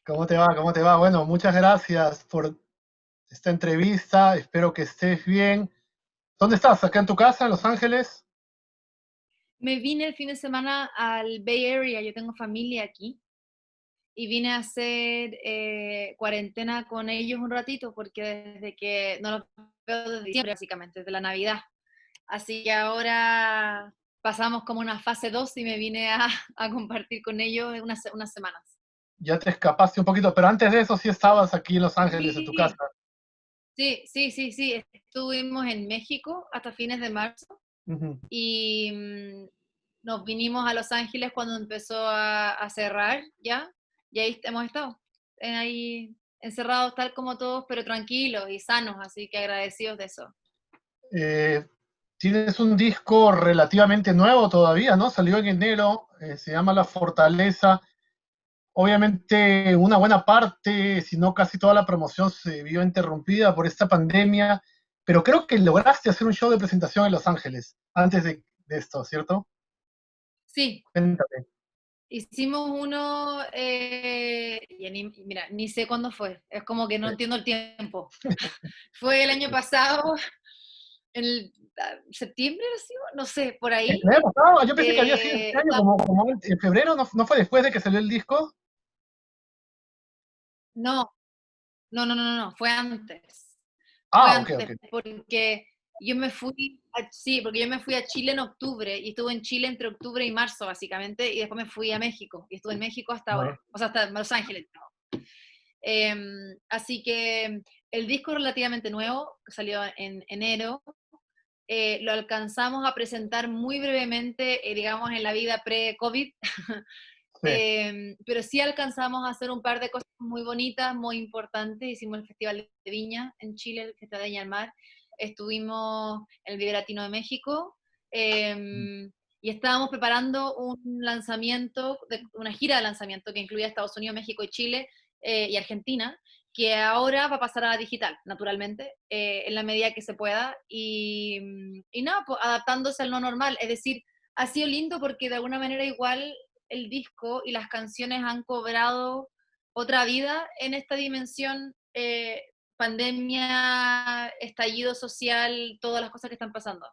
¿Cómo te va? ¿Cómo te va? Bueno, muchas gracias por esta entrevista. Espero que estés bien. ¿Dónde estás? ¿Acá en tu casa, en Los Ángeles? Me vine el fin de semana al Bay Area, yo tengo familia aquí, y vine a hacer cuarentena con ellos un ratito, porque desde que no los veo desde diciembre, básicamente, desde la Navidad. Así que ahora pasamos como una fase 2 y me vine a compartir con ellos unas semanas. Ya te escapaste un poquito, pero antes de eso sí estabas aquí en Los Ángeles, en tu casa. Sí, sí. Estuvimos en México hasta fines de marzo Ujú. y nos vinimos a Los Ángeles cuando empezó a cerrar ya, y ahí hemos estado, ahí encerrados tal como todos, pero tranquilos y sanos, así que agradecidos de eso. Eh, Tienes un disco relativamente nuevo todavía, ¿no? Salió en enero, se llama La Fortaleza. Obviamente una buena parte, si no casi toda la promoción se vio interrumpida por esta pandemia, pero creo que lograste hacer un show de presentación en Los Ángeles antes de esto, ¿cierto? Sí, Cuéntame. hicimos uno, mira, ni sé cuándo fue, es como que no entiendo el tiempo. Fue el año pasado, en septiembre, ¿sí? No sé, por ahí. El año pasado, yo pensé que había sido este año, Está- como en febrero, ¿no fue después de que salió el disco? no, no, fue antes. Fue Ah, ok, antes, ok. porque porque yo me fui a Chile en octubre y estuve en Chile entre octubre y marzo, básicamente, y después me fui a México, y estuve en México hasta No. ahora, o sea, hasta Los Ángeles. Así que el disco es relativamente nuevo, que salió en enero, lo alcanzamos a presentar muy brevemente, digamos, en la vida pre-COVID, Sí. pero sí alcanzamos a hacer un par de cosas muy bonitas, muy importantes. Hicimos el Festival de Viña en Chile, el Festival de Viña del Mar. Estuvimos en el Vive Latino de México. Y estábamos preparando un lanzamiento, una gira de lanzamiento que incluía Estados Unidos, México y Chile y Argentina, que ahora va a pasar a la digital, naturalmente, en la medida que se pueda. Y nada, pues, adaptándose al no normal. Es decir, ha sido lindo porque de alguna manera igual el disco y las canciones han cobrado otra vida en esta dimensión, pandemia, estallido social, todas las cosas que están pasando.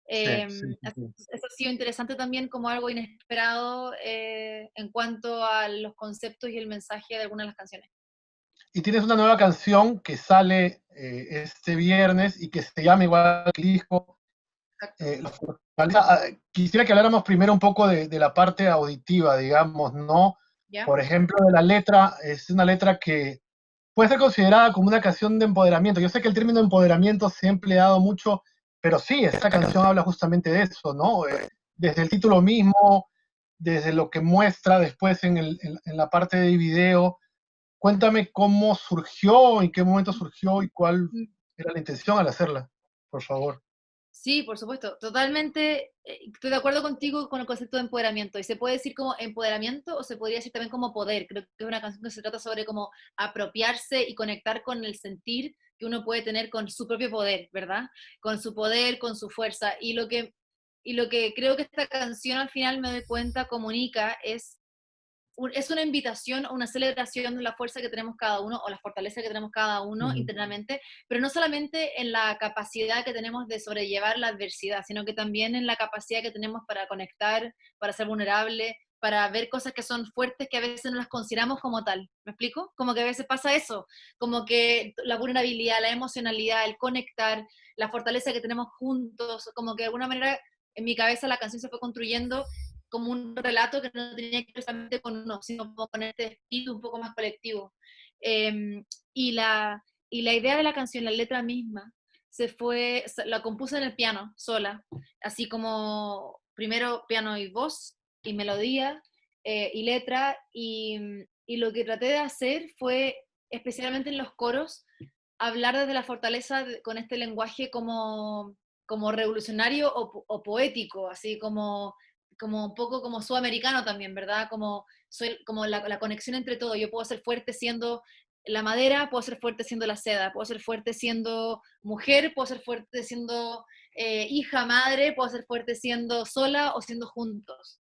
Sí, sí, sí, sí. Eso ha sido interesante también como algo inesperado en cuanto a los conceptos y el mensaje de algunas de las canciones. Y tienes una nueva canción que sale este viernes y que se llama igual que el disco. Exacto. La Fortaleza. Quisiera que habláramos primero un poco de la parte auditiva, digamos, ¿no? ¿Ya? Por ejemplo, de la letra, es una letra que puede ser considerada como una canción de empoderamiento. Yo sé que el término empoderamiento se ha empleado mucho, pero sí, esta canción habla justamente de eso, ¿no? Desde el título mismo, desde lo que muestra después en la parte de video. Cuéntame cómo surgió, en qué momento surgió y cuál era la intención al hacerla, por favor. Sí, por supuesto, totalmente. Estoy de acuerdo contigo con el concepto de empoderamiento. Y se puede decir como empoderamiento o se podría decir también como poder. Creo que es una canción que se trata sobre cómo apropiarse y conectar con el sentir que uno puede tener con su propio poder, ¿verdad? Con su poder, con su fuerza. Y lo que creo que esta canción al final me doy cuenta comunica es una invitación o una celebración de la fuerza que tenemos cada uno o la fortaleza que tenemos cada uno Ujú, internamente, pero no solamente en la capacidad que tenemos de sobrellevar la adversidad, sino que también en la capacidad que tenemos para conectar, para ser vulnerable, para ver cosas que son fuertes que a veces no las consideramos como tal. ¿Me explico? Como que a veces pasa eso, como que la vulnerabilidad, la emocionalidad, el conectar, la fortaleza que tenemos juntos, como que de alguna manera en mi cabeza la canción se fue construyendo como un relato que no tenía que ver solamente con uno, sino como con este espíritu un poco más colectivo. Eh, y, la, y la idea de la canción, la letra misma, la compuse en el piano, sola, así como primero piano y voz, y melodía, y letra, y lo que traté de hacer fue, especialmente en los coros, hablar desde la fortaleza con este lenguaje como revolucionario o poético, así como un poco como sudamericano también, ¿verdad? Como la conexión entre todo. Yo puedo ser fuerte siendo la madera, puedo ser fuerte siendo la seda, puedo ser fuerte siendo mujer, puedo ser fuerte siendo hija, madre, puedo ser fuerte siendo sola o siendo juntos.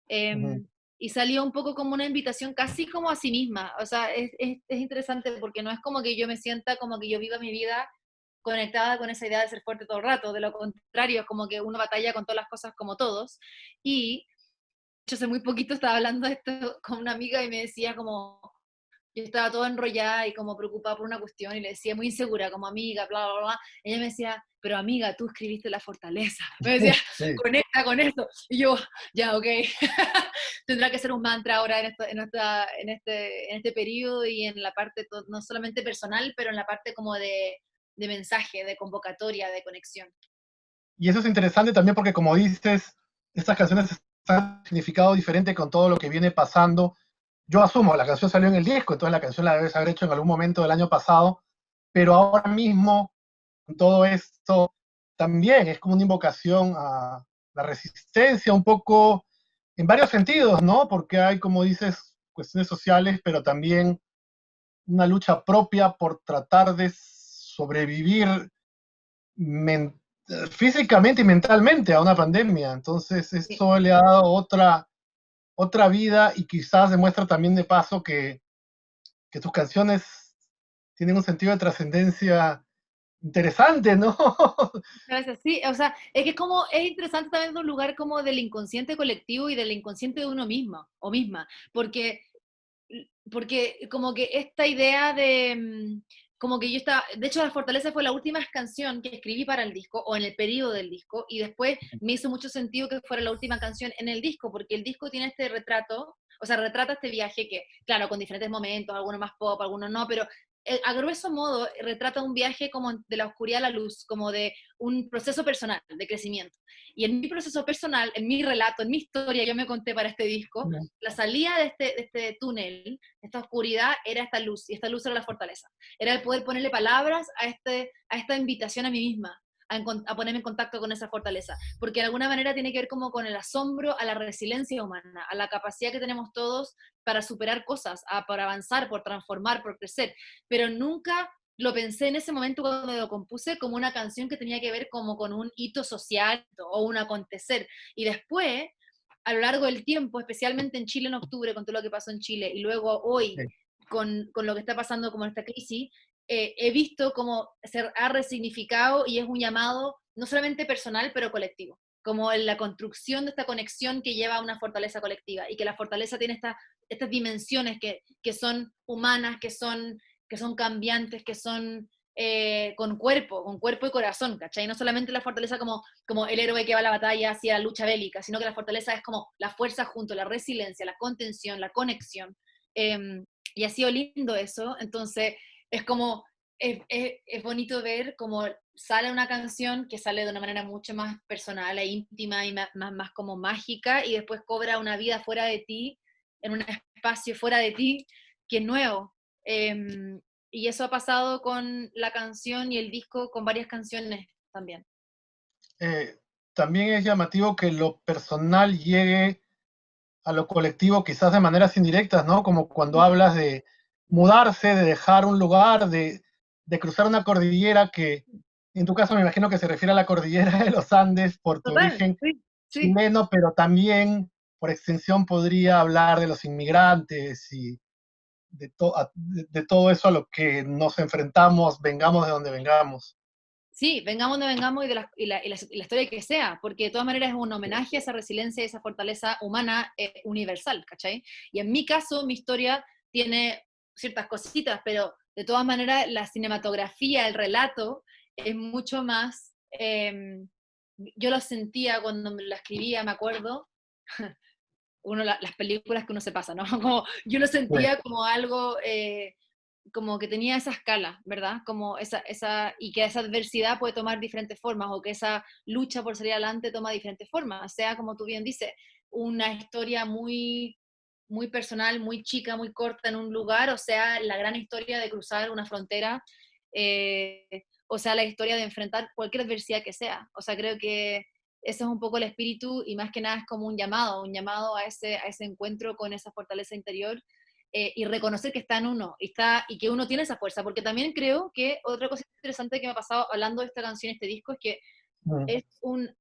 Eh, ujú. y salía un poco como una invitación casi como a sí misma. O sea, es interesante porque no es como que yo me sienta como que yo viva mi vida conectada con esa idea de ser fuerte todo el rato, de lo contrario, es como que uno batalla con todas las cosas como todos. Y yo hace muy poquito estaba hablando de esto con una amiga y me decía como, yo estaba toda enrollada y como preocupada por una cuestión y le decía muy insegura, como amiga, bla, bla, bla. Ella me decía, pero amiga, tú escribiste La Fortaleza. Me decía, Sí. conecta con esto. Y yo, ya, ok. Tendrá que ser un mantra ahora en este periodo y en la parte no solamente personal, pero en la parte como de mensaje, de convocatoria, de conexión. Y eso es interesante también porque, como dices, estas canciones están un significado diferente con todo lo que viene pasando. Yo asumo, la canción salió en el disco, entonces la canción la debes haber hecho en algún momento del año pasado, pero ahora mismo, con todo esto, también es como una invocación a la resistencia, un poco en varios sentidos, ¿no? Porque hay, como dices, cuestiones sociales, pero también una lucha propia por tratar de sobrevivir físicamente y mentalmente a una pandemia. Entonces, Sí. eso le ha dado otra vida y quizás demuestra también de paso que tus canciones tienen un sentido de trascendencia interesante, ¿no? Gracias, sí, o sea, es que como es interesante también de un lugar como del inconsciente colectivo y del inconsciente de uno mismo o misma, porque como que esta idea de, como que yo estaba, de hecho La Fortaleza fue la última canción que escribí para el disco, o en el periodo del disco, y después me hizo mucho sentido que fuera la última canción en el disco, porque el disco tiene este retrato, o sea, retrata este viaje que, claro, con diferentes momentos, algunos más pop, algunos no, pero a grueso modo retrata un viaje como de la oscuridad a la luz, como de un proceso personal de crecimiento. Y en mi proceso personal, en mi relato, en mi historia, yo me conté para este disco, la salida de este túnel, esta oscuridad, era esta luz, y esta luz era la fortaleza. Era el poder ponerle palabras a esta invitación a mí misma, a ponerme en contacto con esa fortaleza, porque de alguna manera tiene que ver como con el asombro a la resiliencia humana, a la capacidad que tenemos todos para superar cosas, para avanzar, por transformar, por crecer, pero nunca lo pensé en ese momento cuando lo compuse como una canción que tenía que ver como con un hito social o un acontecer. Y después, a lo largo del tiempo, especialmente en Chile en octubre, con todo lo que pasó en Chile, y luego hoy, Sí. con lo que está pasando como esta crisis, he visto cómo se ha resignificado y es un llamado no solamente personal, pero colectivo, como en la construcción de esta conexión que lleva a una fortaleza colectiva, y que la fortaleza tiene estas dimensiones que son humanas, que son cambiantes, que son con cuerpo y corazón, ¿cachai? No solamente la fortaleza como el héroe que va a la batalla hacia la lucha bélica, sino que la fortaleza es como la fuerza junto, la resiliencia, la contención, la conexión. Eh, y ha sido lindo eso, entonces es como, es bonito ver cómo sale una canción que sale de una manera mucho más personal e íntima y más como mágica, y después cobra una vida fuera de ti, en un espacio fuera de ti, que es nuevo. Y eso ha pasado con la canción y el disco, con varias canciones también. Eh, También es llamativo que lo personal llegue a lo colectivo quizás de maneras indirectas, ¿no? Como cuando hablas de mudarse, de dejar un lugar, de cruzar una cordillera que en tu caso me imagino que se refiere a la cordillera de los Andes por tu Total, origen sí, sí. chileno, pero también por extensión podría hablar de los inmigrantes y de todo eso a lo que nos enfrentamos, vengamos de donde vengamos. Sí, vengamos donde vengamos y la historia que sea, porque de todas maneras es un homenaje a esa resiliencia y esa fortaleza humana universal, ¿cachai? Y en mi caso, mi historia tiene ciertas cositas, pero de todas maneras la cinematografía, el relato, es mucho más... yo lo sentía cuando me la escribía, me acuerdo, las películas que uno se pasa, ¿no? Como, yo lo Sí, sentía como algo, como que tenía esa escala, ¿verdad? Como y que esa adversidad puede tomar diferentes formas, o que esa lucha por salir adelante toma diferentes formas, sea como tú bien dices, una historia muy personal, muy chica, muy corta en un lugar, o sea, la gran historia de cruzar una frontera, eh, o sea, la historia de enfrentar cualquier adversidad que sea. O sea, creo que ese es un poco el espíritu, y más que nada es como un llamado a ese encuentro con esa fortaleza interior, y reconocer que está en uno y que uno tiene esa fuerza, porque también creo que otra cosa interesante que me ha pasado hablando de esta canción, este disco, es que Mm. es un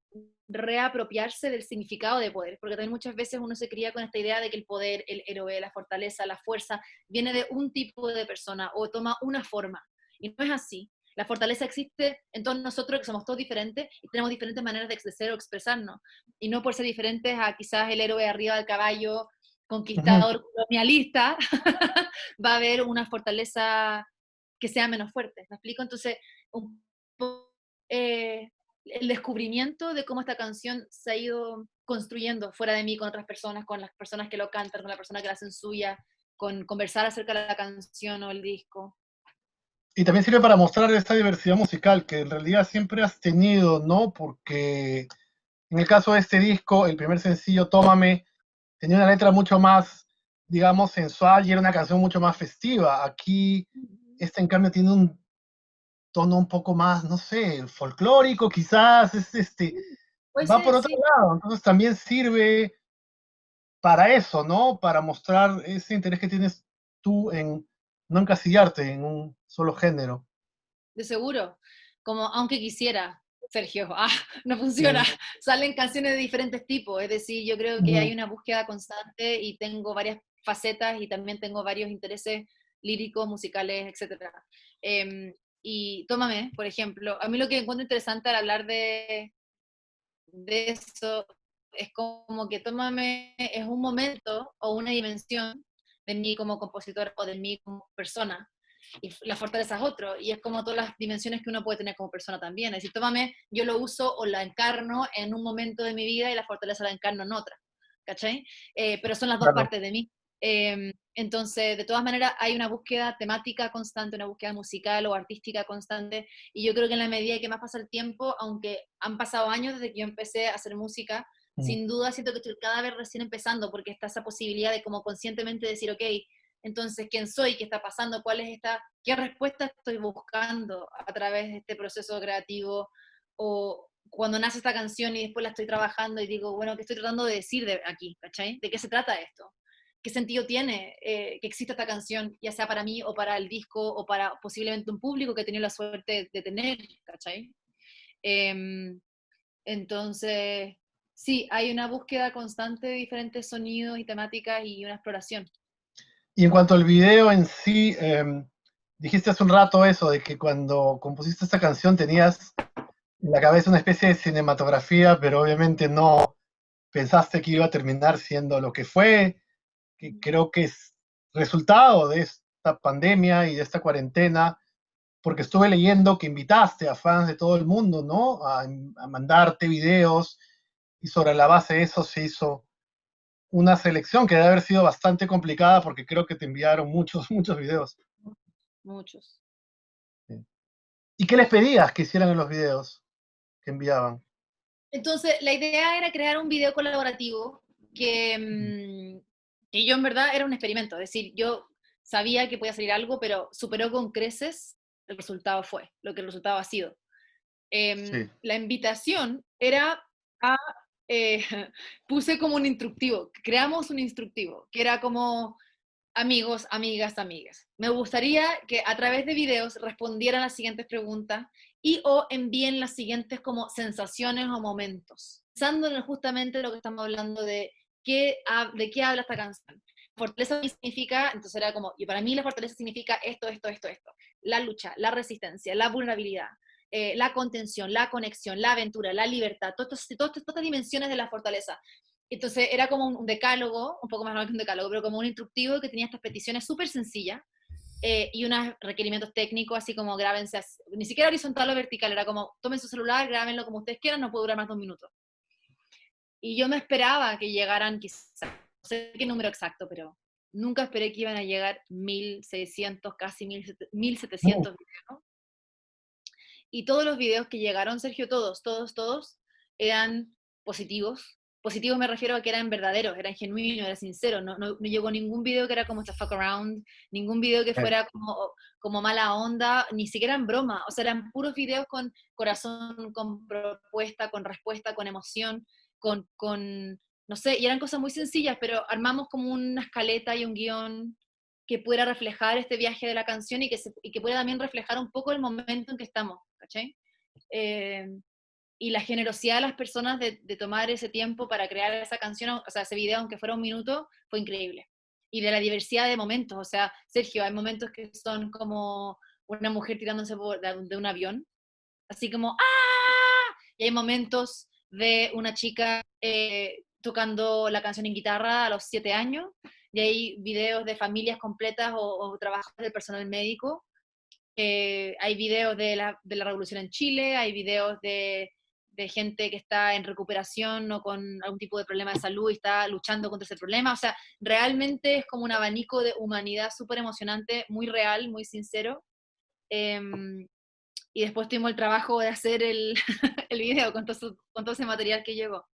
reapropiarse del significado de poder, porque también muchas veces uno se cría con esta idea de que el poder, el héroe, la fortaleza, la fuerza, viene de un tipo de persona o toma una forma, y no es así. La fortaleza existe en todos nosotros, que somos todos diferentes y tenemos diferentes maneras de expresar o expresarnos, y no por ser diferentes a quizás el héroe arriba del caballo, Ujú. conquistador, colonialista, va a haber una fortaleza que sea menos fuerte, ¿me explico? Entonces, un poco, el descubrimiento de cómo esta canción se ha ido construyendo fuera de mí, con otras personas, con las personas que lo cantan, con la persona que la hacen suya, con conversar acerca de la canción o el disco. Y también sirve para mostrar esta diversidad musical que en realidad siempre has tenido, ¿no? Porque en el caso de este disco, el primer sencillo, Tómame, tenía una letra mucho más, digamos, sensual y era una canción mucho más festiva. Aquí, este en cambio tiene un tono un poco más, no sé, folclórico, quizás, Puede va por ser, otro sí. lado. Entonces también sirve para eso, ¿no? Para mostrar ese interés que tienes tú en no encasillarte en un solo género. De seguro. Como aunque quisiera, Sergio, no funciona. Sí. Salen canciones de diferentes tipos. Es decir, yo creo que hay Ujú. una búsqueda constante y tengo varias facetas y también tengo varios intereses líricos, musicales, etcétera. Y Tómame, por ejemplo, a mí lo que encuentro interesante al hablar de eso es como que Tómame es un momento o una dimensión de mí como compositor o de mí como persona, y la fortaleza es otro, y es como todas las dimensiones que uno puede tener como persona también. Es decir, Tómame, yo lo uso o la encarno en un momento de mi vida y la fortaleza la encarno en otra, ¿cachai? Pero son las dos Claro. partes de mí. Entonces, de todas maneras, hay una búsqueda temática constante, una búsqueda musical o artística constante, y yo creo que en la medida que más pasa el tiempo, aunque han pasado años desde que yo empecé a hacer música, Mm. sin duda siento que estoy cada vez recién empezando, porque está esa posibilidad de como conscientemente decir, ok, entonces, ¿quién soy? ¿Qué está pasando? ¿Cuál es esta? ¿Qué respuesta estoy buscando a través de este proceso creativo? O cuando nace esta canción y después la estoy trabajando y digo, bueno, ¿qué estoy tratando de decir de aquí? ¿Cachai? ¿De qué se trata esto? ¿Qué sentido tiene que exista esta canción, ya sea para mí o para el disco o para posiblemente un público que he tenido la suerte de tener? ¿Cachai? Em, entonces, sí, hay una búsqueda constante de diferentes sonidos y temáticas y una exploración. Y en cuanto al video en sí, dijiste hace un rato eso, de que cuando compusiste esta canción tenías en la cabeza una especie de cinematografía, pero obviamente no pensaste que iba a terminar siendo lo que fue, que creo que es resultado de esta pandemia y de esta cuarentena, porque estuve leyendo que invitaste a fans de todo el mundo, ¿no? A mandarte videos y sobre la base de eso se hizo una selección que debe haber sido bastante complicada porque creo que te enviaron muchos, muchos videos. Muchos. Sí. ¿Y qué les pedías que hicieran en los videos que enviaban? Entonces, la idea era crear un video colaborativo que yo en verdad era un experimento, es decir, yo sabía que podía salir algo, pero superó con creces el resultado fue, lo que el resultado ha sido. Sí. La invitación era a, eh, puse como un instructivo, creamos un instructivo, que era como amigos, amigas, amigas. Me gustaría que a través de videos respondieran las siguientes preguntas y o envíen las siguientes como sensaciones o momentos. Pensando en justamente lo que estamos hablando de qué habla esta canción. Fortaleza significa, entonces era como, y para mí la fortaleza significa esto, esto, esto, esto. La lucha, la resistencia, la vulnerabilidad, la contención, la conexión, la aventura, la libertad, todas estas dimensiones de la fortaleza. Entonces era como un decálogo, un poco más largo que un decálogo, pero como un instructivo que tenía estas peticiones súper sencillas y unos requerimientos técnicos, así como grábense, ni siquiera horizontal o vertical, era como tomen su celular, grábenlo como ustedes quieran, no puede durar más de 2 minutos. Y yo me esperaba que llegaran, quizás, no sé qué número exacto, pero nunca esperé que iban a llegar 1.600, casi 1.700 videos. Y todos los videos que llegaron, Sergio, todos, todos, todos, eran positivos. Positivos me refiero a que eran verdaderos, eran genuinos, eran sinceros. No llegó ningún video que era como esta fuck around, ningún video que fuera como mala onda, ni siquiera en broma. O sea, eran puros videos con corazón, con propuesta, con respuesta, con emoción, no sé, y eran cosas muy sencillas, pero armamos como una escaleta y un guión que pudiera reflejar este viaje de la canción y que pueda también reflejar un poco el momento en que estamos, ¿cachai? Eh, y la generosidad de las personas de tomar ese tiempo para crear esa canción, o sea, ese video, aunque fuera un minuto, fue increíble. Y de la diversidad de momentos, o sea, Sergio, hay momentos que son como una mujer tirándose de un avión, así como ¡ah! Y hay momentos de una chica tocando la canción en guitarra a los 7 años, y hay videos de familias completas o trabajos del personal médico. Hay videos de la revolución en Chile, hay videos de gente que está en recuperación o con algún tipo de problema de salud y está luchando contra ese problema. O sea, realmente es como un abanico de humanidad súper emocionante, muy real, muy sincero. Eh, y después tuvimos el trabajo de hacer el, el video con todo ese material que llegó.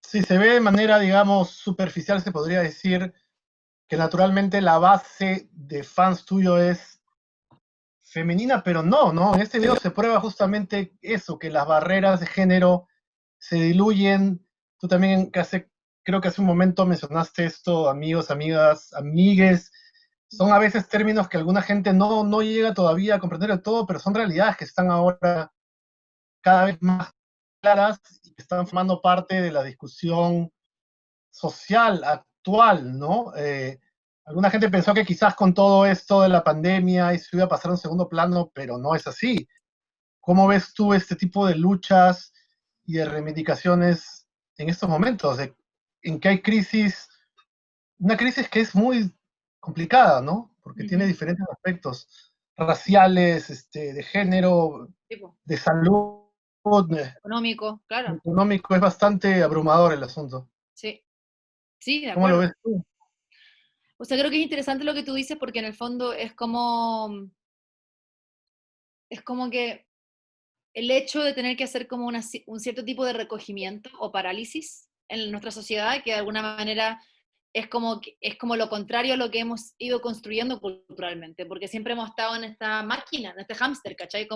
Si se ve de manera, digamos, superficial, se podría decir que naturalmente la base de fans tuyo es femenina, pero no, ¿no? En este video se prueba justamente eso, que las barreras de género se diluyen. Tú también creo que hace un momento mencionaste esto, amigos, amigas, amigues. Son a veces términos que alguna gente no llega todavía a comprender del todo, pero son realidades que están ahora cada vez más claras y que están formando parte de la discusión social actual, ¿no? Alguna gente pensó que quizás con todo esto de la pandemia eso iba a pasar a un segundo plano, pero no es así. ¿Cómo ves tú este tipo de luchas y de reivindicaciones en estos momentos? En que hay crisis, una crisis que es muy complicada, ¿no? Porque tiene Ujú. diferentes aspectos raciales, de género, Tipo, de salud, económico, claro. económico, es bastante abrumador el asunto. Sí, sí, de ¿Cómo lo acuerdo. ves tú? O sea, creo que es interesante lo que tú dices porque en el fondo es como que el hecho de tener que hacer como un cierto tipo de recogimiento o parálisis en nuestra sociedad, que de alguna manera es como lo contrario a lo que hemos ido construyendo culturalmente, porque siempre hemos estado en esta máquina, en este hámster, ¿cachai?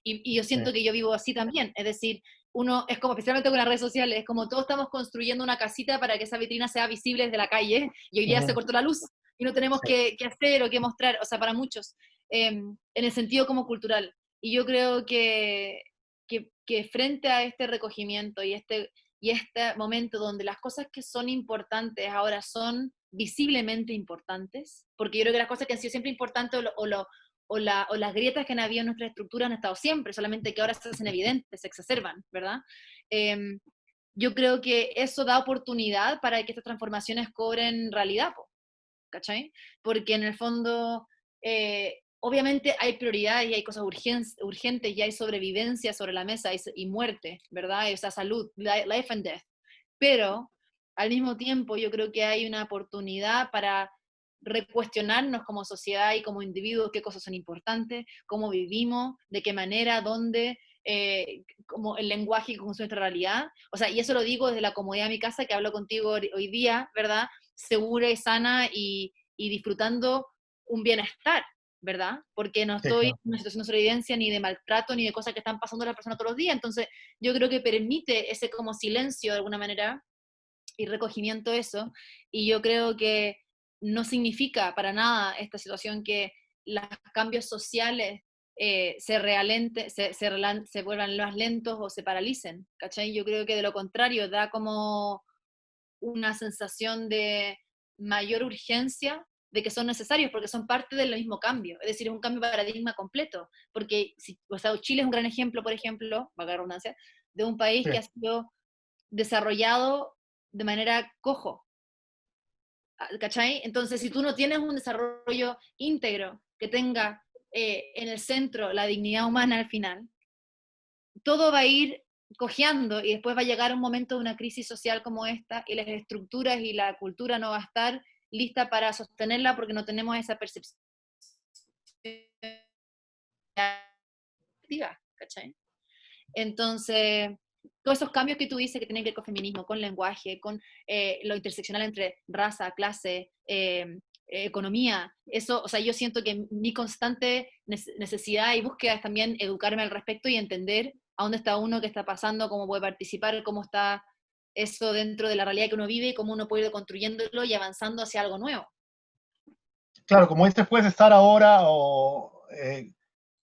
Y yo Sí. siento que yo vivo así también, es decir, uno es como, especialmente con las redes sociales, es como todos estamos construyendo una casita para que esa vitrina sea visible desde la calle, y hoy día se Ujú. cortó la luz, y no tenemos Sí. que hacer o que mostrar, o sea, para muchos, en el sentido como cultural. Y yo creo que frente a este recogimiento y este momento donde las cosas que son importantes ahora son visiblemente importantes, porque yo creo que las cosas que han sido siempre importantes o las grietas que han habido en nuestra estructura han estado siempre, solamente que ahora se hacen evidentes, se exacerban, ¿verdad? Eh, yo creo que eso da oportunidad para que estas transformaciones cobren realidad, ¿cachai? Porque en el fondo, obviamente hay prioridades y hay cosas urgentes y hay sobrevivencia sobre la mesa y muerte, ¿verdad? Esa salud, life and death. Pero al mismo tiempo yo creo que hay una oportunidad para recuestionarnos como sociedad y como individuos qué cosas son importantes, cómo vivimos, de qué manera, dónde, como el lenguaje que construye nuestra realidad. O sea, y eso lo digo desde la comodidad de mi casa, que hablo contigo hoy día, ¿verdad? Segura y sana y disfrutando un bienestar, ¿verdad? Porque no Sí, estoy en claro. una situación de sobrevivencia ni de maltrato ni de cosas que están pasando a las personas todos los días. Entonces, yo creo que permite ese como silencio de alguna manera y recogimiento de eso. Y yo creo que no significa para nada esta situación que los cambios sociales se vuelvan más lentos o se paralicen, ¿cachai? Yo creo que de lo contrario da como una sensación de mayor urgencia de que son necesarios porque son parte del mismo cambio, es decir, es un cambio de paradigma completo, porque o sea, Chile es un gran ejemplo, por ejemplo, valga la redundancia, de un país Sí. que ha sido desarrollado de manera cojo, ¿cachai? Entonces, si tú no tienes un desarrollo íntegro que tenga en el centro la dignidad humana al final, todo va a ir cojeando y después va a llegar un momento de una crisis social como esta y las estructuras y la cultura no va a estar lista para sostenerla porque no tenemos esa percepción activa, ¿cachai? Entonces, todos esos cambios que tú dices que tienen que ver con feminismo, con lenguaje, con lo interseccional entre raza, clase, economía, eso, o sea, yo siento que mi constante necesidad y búsqueda es también educarme al respecto y entender a dónde está uno, qué está pasando, cómo puede participar, cómo está eso dentro de la realidad que uno vive y cómo uno puede ir construyéndolo y avanzando hacia algo nuevo. Claro, como dices, puedes estar ahora o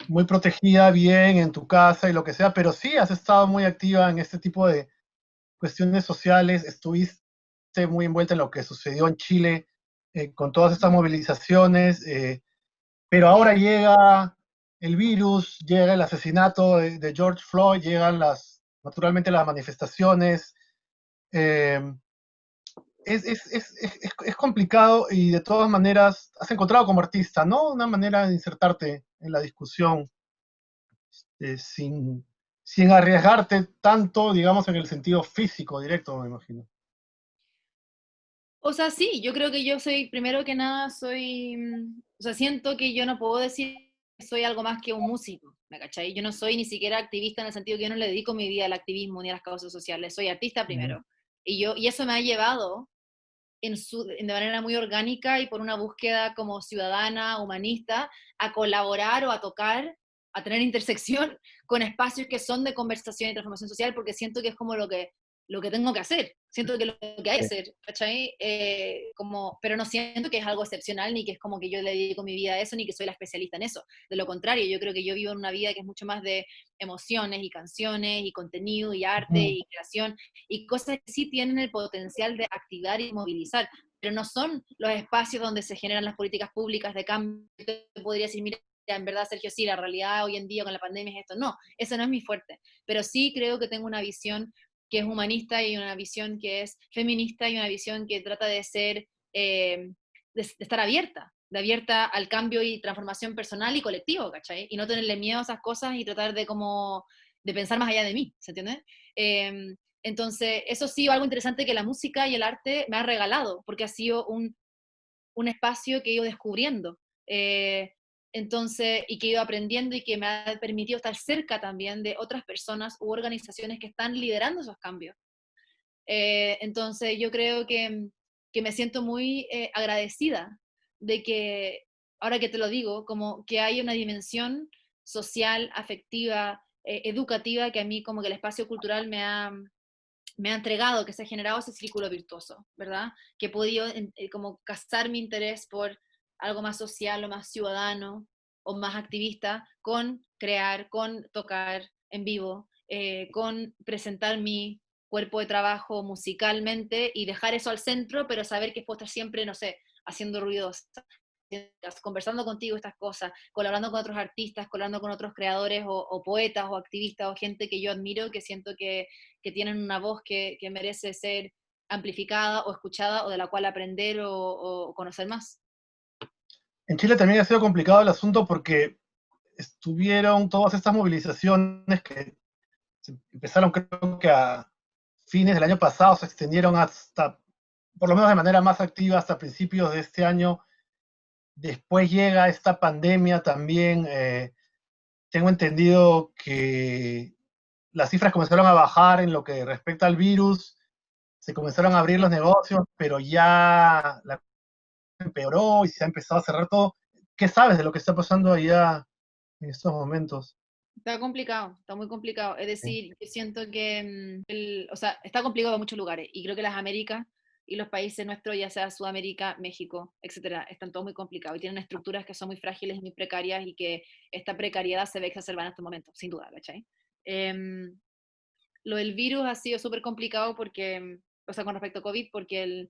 muy protegida, bien en tu casa y lo que sea, pero sí has estado muy activa en este tipo de cuestiones sociales, estuviste muy envuelta en lo que sucedió en Chile con todas estas movilizaciones, pero ahora Sí. llega el virus, llega el asesinato de George Floyd, llegan naturalmente las manifestaciones. Eh, es complicado y de todas maneras has encontrado como artista, ¿no? Una manera de insertarte en la discusión sin, sin arriesgarte tanto, digamos, en el sentido físico directo, me imagino. O sea, sí, yo creo que yo soy, primero que nada, o sea, siento que yo no puedo decir que soy algo más que un músico, ¿me cachai? Yo no soy ni siquiera activista en el sentido que yo no le dedico mi vida al activismo ni a las causas sociales, soy artista Ujú. primero. Y eso me ha llevado de manera muy orgánica y por una búsqueda como ciudadana, humanista, a colaborar o a tocar, a tener intersección con espacios que son de conversación y transformación social, porque siento que es como lo que tengo que hacer, siento que lo que hay que Sí. hacer, ¿cachai? Pero no siento que es algo excepcional, ni que es como que yo le dedico mi vida a eso, ni que soy la especialista en eso. De lo contrario, yo creo que yo vivo en una vida que es mucho más de emociones y canciones y contenido y arte Ujú. y creación y cosas que sí tienen el potencial de activar y movilizar, pero no son los espacios donde se generan las políticas públicas de cambio. Te podría decir, mira, en verdad, Sergio, sí, la realidad hoy en día con la pandemia es esto. No, eso no es mi fuerte, pero sí creo que tengo una visión que es humanista y una visión que es feminista y una visión que trata de ser, de estar abierta al cambio y transformación personal y colectivo, ¿cachai? Y no tenerle miedo a esas cosas y tratar de como, de pensar más allá de mí, ¿se entiende? Eh, entonces, eso ha sido algo interesante que la música y el arte me ha regalado, porque ha sido un espacio que he ido descubriendo. Y que he ido aprendiendo y que me ha permitido estar cerca también de otras personas u organizaciones que están liderando esos cambios. Entonces, yo creo que me siento muy agradecida de que, ahora que te lo digo, como que hay una dimensión social, afectiva, educativa, que a mí como que el espacio cultural me ha entregado, que se ha generado ese círculo virtuoso, ¿verdad? Que he podido como casar mi interés por algo más social o más ciudadano o más activista con crear, con tocar en vivo, con presentar mi cuerpo de trabajo musicalmente y dejar eso al centro, pero saber que puedo estar siempre, no sé, haciendo ruidos, conversando contigo estas cosas, colaborando con otros artistas, colaborando con otros creadores o poetas o activistas o gente que yo admiro, que siento que tienen una voz que merece ser amplificada o escuchada o de la cual aprender o conocer más. En Chile también ha sido complicado el asunto porque estuvieron todas estas movilizaciones que empezaron creo que a fines del año pasado, se extendieron hasta, por lo menos de manera más activa, hasta principios de este año. Después llega esta pandemia también. Tengo entendido que las cifras comenzaron a bajar en lo que respecta al virus, se comenzaron a abrir los negocios, pero ya la empeoró y se ha empezado a cerrar todo. ¿Qué sabes de lo que está pasando allá en estos momentos? Está complicado, está muy complicado. Es Sí. decir, yo siento que, o sea, está complicado en muchos lugares y creo que las Américas y los países nuestros, ya sea Sudamérica, México, etcétera, están todos muy complicados y tienen estructuras que son muy frágiles y muy precarias y que esta precariedad se ve exacerbada en estos momentos, sin duda, ¿cachai? Em, lo del virus ha sido súper complicado porque, o sea, con respecto a COVID, porque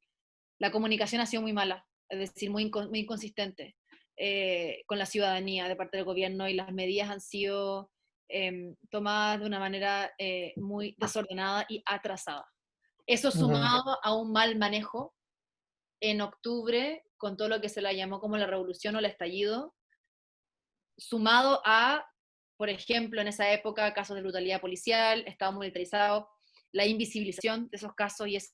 la comunicación ha sido muy mala, es decir, muy inconsistente con la ciudadanía de parte del gobierno y las medidas han sido tomadas de una manera muy desordenada y atrasada. Eso Ujú. sumado a un mal manejo en octubre con todo lo que se le llamó como la revolución o el estallido, sumado a, por ejemplo, en esa época, casos de brutalidad policial, Estado militarizado, la invisibilización de esos casos y esa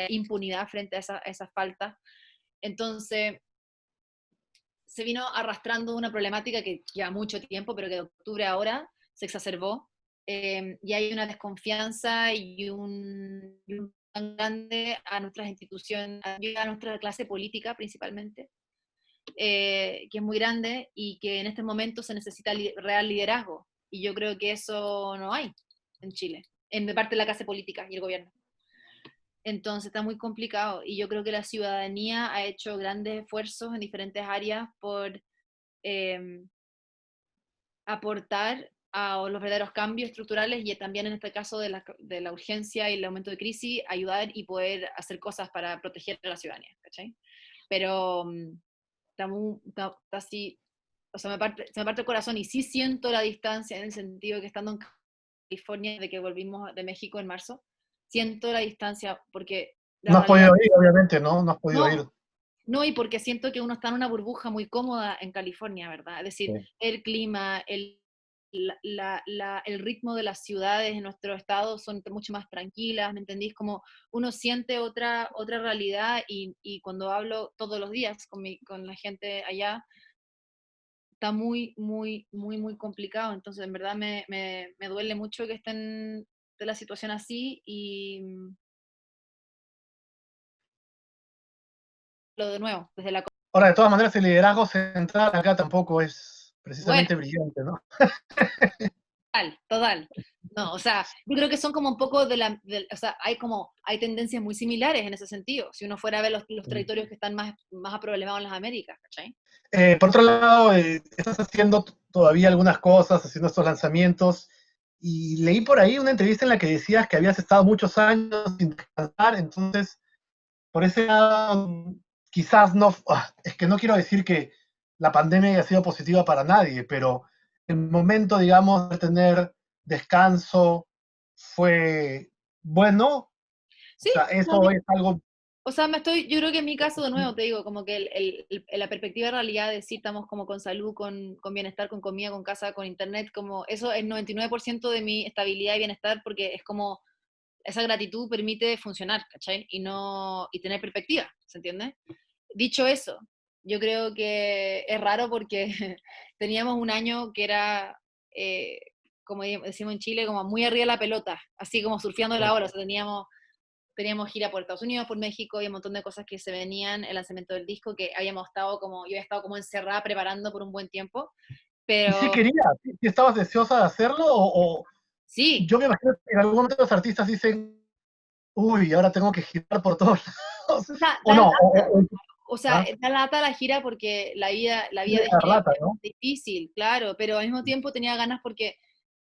impunidad frente a esa falta. Entonces, se vino arrastrando una problemática que lleva mucho tiempo, pero que de octubre a ahora se exacerbó, y hay una desconfianza y un tan grande a nuestras instituciones, a nuestra clase política principalmente, que es muy grande y que en este momento se necesita real liderazgo. Y yo creo que eso no hay en Chile, en parte de la clase política y el gobierno. Entonces está muy complicado y yo creo que la ciudadanía ha hecho grandes esfuerzos en diferentes áreas por eh, aportar a los verdaderos cambios estructurales y también en este caso de la urgencia y el aumento de crisis, ayudar y poder hacer cosas para proteger a la ciudadanía, ¿cachai? Pero está así, o sea, se me parte el corazón y sí siento la distancia en el sentido que estando en California, de que volvimos de México en marzo, siento la distancia porque la No has realidad, podido ir, obviamente, ¿no? No has podido ir. no, no, y porque siento que uno está en una burbuja muy cómoda en California, ¿verdad? Es decir, Sí. el clima, el ritmo de las ciudades en nuestro estado son mucho más tranquilas, ¿me entendís? Como uno siente otra realidad y cuando hablo todos los días con la gente allá, está muy, muy, muy, muy complicado. Entonces, en verdad me duele mucho que estén de la situación así y lo de nuevo, desde la... Ahora, de todas maneras, el liderazgo central acá tampoco es Bueno, precisamente brillante, ¿no? total, total. No, o sea, yo creo que son como un poco o sea, hay tendencias muy similares en ese sentido, si uno fuera a ver los territorios que están más aproblemados en las Américas, ¿cachai? Por otro lado, estás haciendo todavía algunas cosas, haciendo estos lanzamientos, y leí por ahí una entrevista en la que decías que habías estado muchos años sin descansar, entonces, por ese lado, quizás no, es que no quiero decir que la pandemia haya sido positiva para nadie, pero el momento, digamos, de tener descanso fue bueno, o Sí, sea, eso es algo... o sea, yo creo que en mi caso, de nuevo, te digo, como que la perspectiva de realidad de si estamos como con salud, con bienestar, con comida, con casa, con internet, como eso es 99% de mi estabilidad y bienestar porque es como esa gratitud permite funcionar, ¿cachai? Y tener perspectiva, ¿se entiende? Dicho eso, yo creo que es raro porque teníamos un año que era, eh, como decimos en Chile, como muy arriba de la pelota, así como surfeando la ola, o sea, teníamos gira por Estados Unidos, por México y un montón de cosas que se venían, el lanzamiento del disco que yo había estado como encerrada preparando por un buen tiempo, ¿Y si pero querías? ¿Si estabas deseosa de hacerlo? sí, Yo me imagino que en algún momento los artistas dicen, uy, ahora tengo que girar por todos lados. O da no, lata, o sea, ¿ah? da lata la gira porque la vida Debe de dar gira lata, es ¿no? difícil, claro, pero al mismo tiempo tenía ganas porque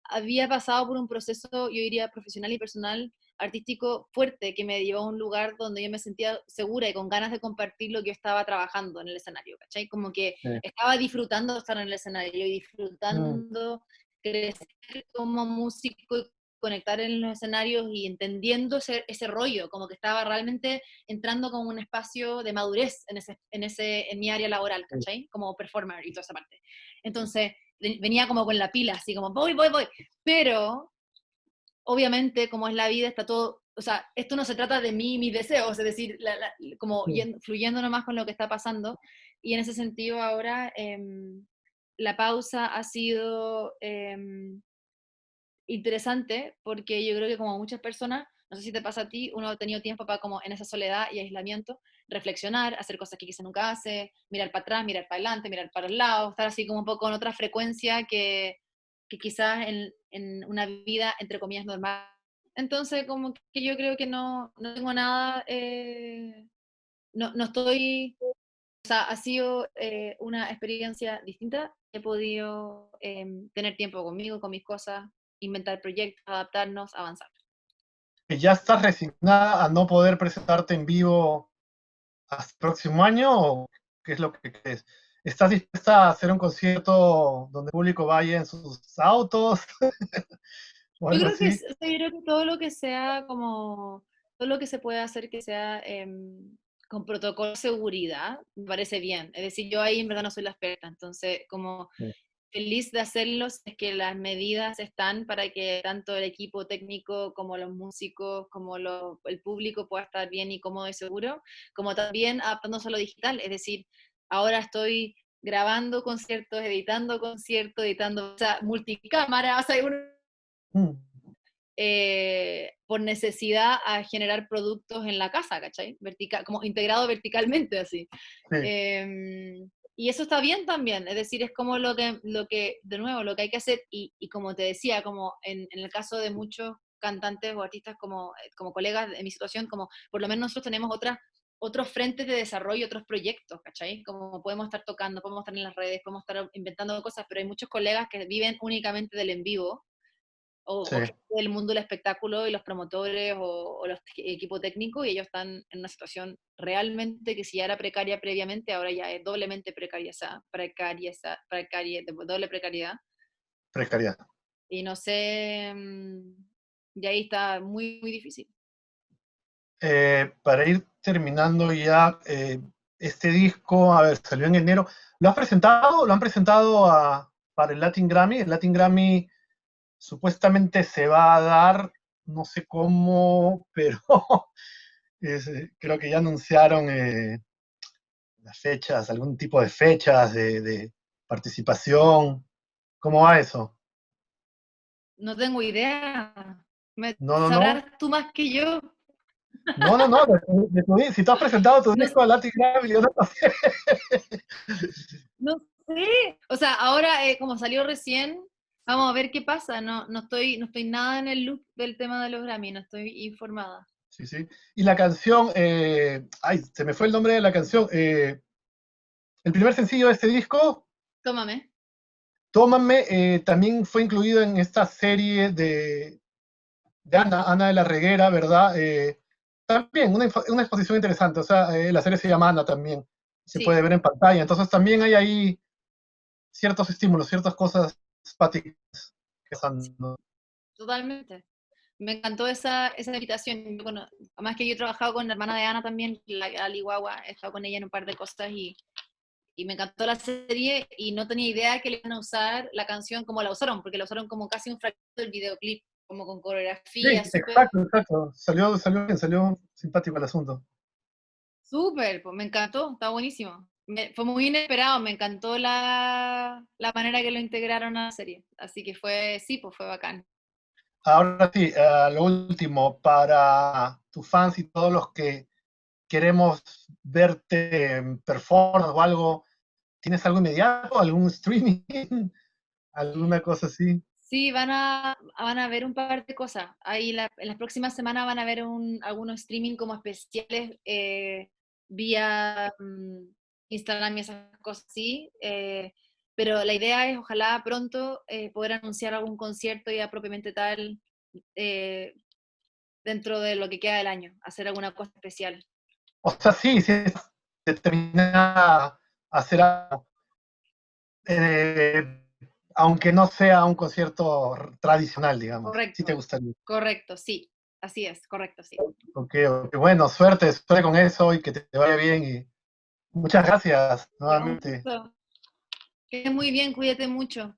había pasado por un proceso, yo diría, profesional y personal, artístico fuerte, que me llevó a un lugar donde yo me sentía segura y con ganas de compartir lo que yo estaba trabajando en el escenario, ¿cachai? Como que Sí. estaba disfrutando de estar en el escenario y Mm, disfrutando crecer como músico y conectar en los escenarios y entendiendo ese rollo, como que estaba realmente entrando como un espacio de madurez en mi área laboral, sí. ¿cachai? Como performer y toda esa parte. Entonces, venía como con la pila, así como, voy, pero obviamente como es la vida, está todo, o sea, esto no se trata de mí, mis deseos, es decir, como Sí. fluyendo nomás con lo que está pasando, y en ese sentido ahora la pausa ha sido interesante, porque yo creo que como muchas personas, no sé si te pasa a ti, uno ha tenido tiempo para como en esa soledad y aislamiento, reflexionar, hacer cosas que quizá nunca hace, mirar para atrás, mirar para adelante, mirar para el lado, estar así como un poco en otra frecuencia que quizás en una vida, entre comillas, normal. Entonces, como que yo creo que no tengo nada, no estoy, o sea, ha sido una experiencia distinta. He podido tener tiempo conmigo, con mis cosas, inventar proyectos, adaptarnos, avanzar. ¿Que ya estás resignada a no poder presentarte en vivo hasta el próximo año o qué es lo que crees? ¿Estás dispuesta a hacer un concierto donde el público vaya en sus autos o Yo algo creo que, así? o sea, yo creo que todo lo que sea como, todo lo que se puede hacer que sea con protocolo de seguridad, me parece bien. Es decir, yo ahí en verdad no soy la experta, entonces como Sí. feliz de hacerlos, es que las medidas están para que tanto el equipo técnico como los músicos, como el público pueda estar bien y cómodo y seguro, como también adaptándose a lo digital, es decir, ahora estoy grabando conciertos, editando conciertos, editando, o sea, multicámara, o sea, Mm, por necesidad a generar productos en la casa, ¿cachai? Como integrado verticalmente así. sí. Y eso está bien también, es decir, es como de nuevo, lo que hay que hacer, y como te decía, como en el caso de muchos cantantes o artistas como colegas en mi situación, como por lo menos nosotros tenemos otros frentes de desarrollo, otros proyectos, ¿cachai? Como podemos estar tocando, podemos estar en las redes, podemos estar inventando cosas, pero hay muchos colegas que viven únicamente del en vivo, Sí, o gente del mundo del espectáculo y los promotores o los equipos técnicos, y ellos están en una situación realmente que si ya era precaria previamente, ahora ya es doblemente doble precariedad. precariedad. Y no sé, y ahí está muy, muy difícil. Para ir terminando ya, este disco, a ver, salió en enero. ¿Lo has presentado? ¿Lo han presentado para el Latin Grammy? El Latin Grammy supuestamente se va a dar, no sé cómo, pero creo que ya anunciaron las fechas, algún tipo de fechas de participación. ¿Cómo va eso? No tengo idea. No, no, no. Sabrás tú más que yo. No, no, no. Si tú has presentado tu No, disco al Latin Grammy, yo no sé. no sé. O sea, ahora como salió recién, vamos a ver qué pasa. No estoy nada en el loop del tema de los Grammy, no estoy informada. Sí, sí. Y la canción, ay, se me fue el nombre de la canción. El primer sencillo de este disco, Tómame. Tómame, también fue incluido en esta serie de Ana de la Reguera, ¿verdad? También una exposición interesante, o sea, la serie se llama Ana también, se puede Sí, ver en pantalla, entonces también hay ahí ciertos estímulos, ciertas cosas simpáticas que están, ¿no? totalmente. Me encantó esa invitación. Además que yo he trabajado con la hermana de Ana también, la Ali Guagua, he estado con ella en un par de cosas y me encantó la serie y no tenía idea que le iban a usar la canción como la usaron, porque la usaron como casi un fragmento del videoclip, como con Sí, coreografía, súper, exacto, exacto. Salió bien, salió simpático el asunto. súper, pues me encantó, está buenísimo. Fue muy inesperado, me encantó la manera que lo integraron a la serie. Así que sí, pues fue bacán. Ahora sí, lo último, para tus fans y todos los que queremos verte en performance o algo, ¿tienes algo inmediato? ¿Algún streaming? ¿Alguna cosa así? Sí, van a ver un par de cosas. Ahí en las próximas semanas van a ver algunos streaming como especiales vía Instagram y esas cosas así. Pero la idea es, ojalá pronto, poder anunciar algún concierto ya propiamente tal eh, dentro de lo que queda del año, hacer alguna cosa especial. O sea, sí, si es determinada a hacer algo, eh, aunque no sea un concierto tradicional, digamos. Sí te Correcto, gustaría. correcto, sí. Así es, correcto, sí. Ok, ok. Bueno, suerte con eso y que te vaya bien. Y muchas gracias Ya, un nuevamente. gusto. Que estés muy bien, cuídate mucho.